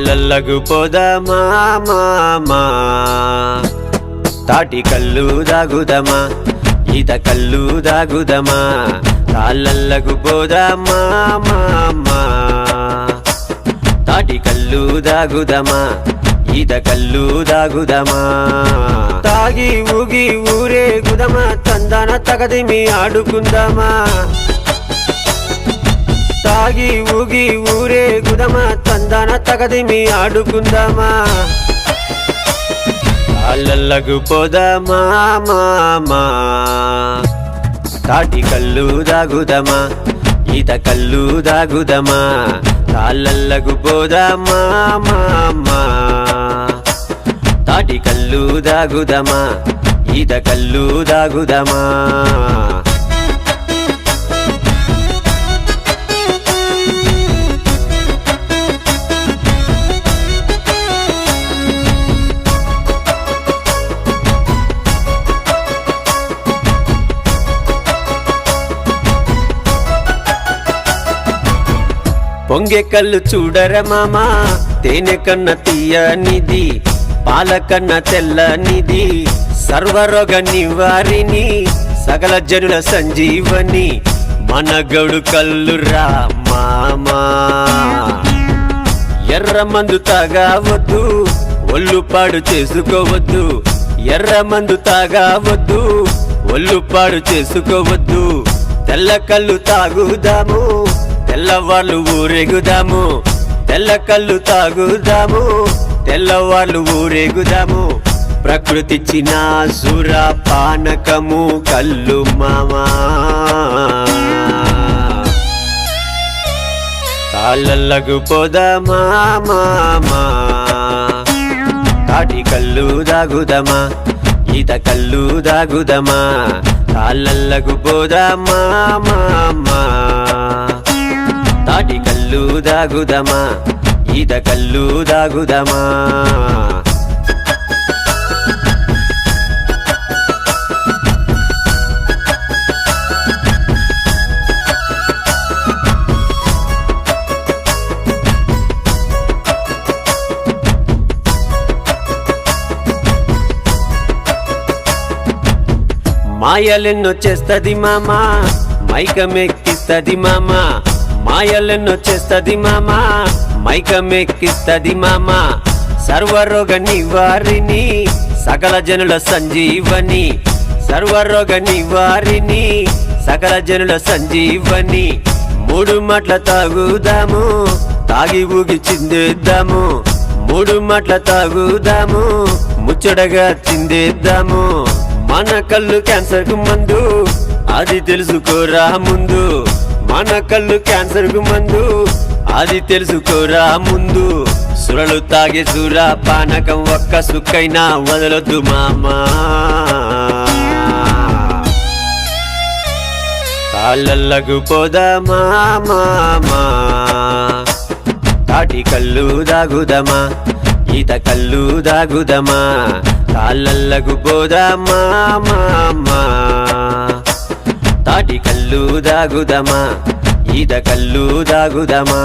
తాళ్ళకు పోదామా మామా తాటి కల్లు దాగుదమా ఈత కల్లు దాగుదమా తాళ్ళకు పోదామా మామా తాటి కల్లు దాగుదమా ఈత కల్లు దాగుదమా తాగి ఊగి ఊరేగుదమా తందన తగదిమి ఆడుకుందామా తాగి ఊగి ఊరేగుదమా తందన తగదిమి ఆడుకుందామా తాళ్ళకు పోదామా మామా తాటి కల్లు దాగుదమా ఈత కల్లు దాగుదమా తాళ్ళకు పోదామా మామా తాటి కల్లు దాగుదమా ఈత కల్లు దాగుదమా పొంగే కళ్ళు చూడర మామా తేనె కన్న తీయనిది పాల కన్న తెల్లనిది సర్వరోగ నివారిని సకల జనుల సంజీవని మన గౌడు కళ్ళు రా మామా ఎర్ర మందు తాగవద్దు ఒళ్ళు పాడు చేసుకోవద్దు ఎర్ర మందు తాగవద్దు ఒళ్ళు పాడు చేసుకోవద్దు తెల్ల కళ్ళు తాగుదాము తెల్లవాళ్ళు ఊరేగుదాము తెల్ల కళ్ళు తాగుదాము తెల్లవాళ్ళు ఊరేగుదాము ప్రకృతిచ్చిన సుర పానకము కల్లు మామా తాళ్ళకు పోదామా మామా తాటి కల్లు దాగుదమా ఈత కల్లు దాగుదమా తాళ్ళకు పోదామా మామా తాటి కల్లు దాగుదమా ఈత కల్లు దాగుదమా మాయలెన్నో చేస్తది మామా మైకమెక్కిస్తది మామా మాయలెన్నో చేస్తది మామా మైకమెక్కిస్తది మామా సర్వరోగ నివారిని సకల జనుల సంజీవని సర్వరోగ నివారిని సకల జనుల సంజీవని మూడు మాటల తాగుదాము తాగి ఊగి చిందేద్దాము మూడు మాటల తాగుదాము ముచ్చటగా చిందేద్దాము మన కళ్ళు క్యాన్సర్ కు మందు అది తెలుసుకోరా ముందు మన కళ్ళు క్యాన్సర్ కు మందు అది తెలుసుకోరా ముందు సురలు తాగే సురా పానకం ఒక్క సుక్కైనా వదలొద్దు మామా తాళ్ళకు పోదామా మామా తాటి కల్లు దాగుదమా ఈత కల్లు దాగుదమా తాళ్ళకు పోదామా మామా తాటి కల్లు దాగుదమా ఈత కల్లు దాగుదమా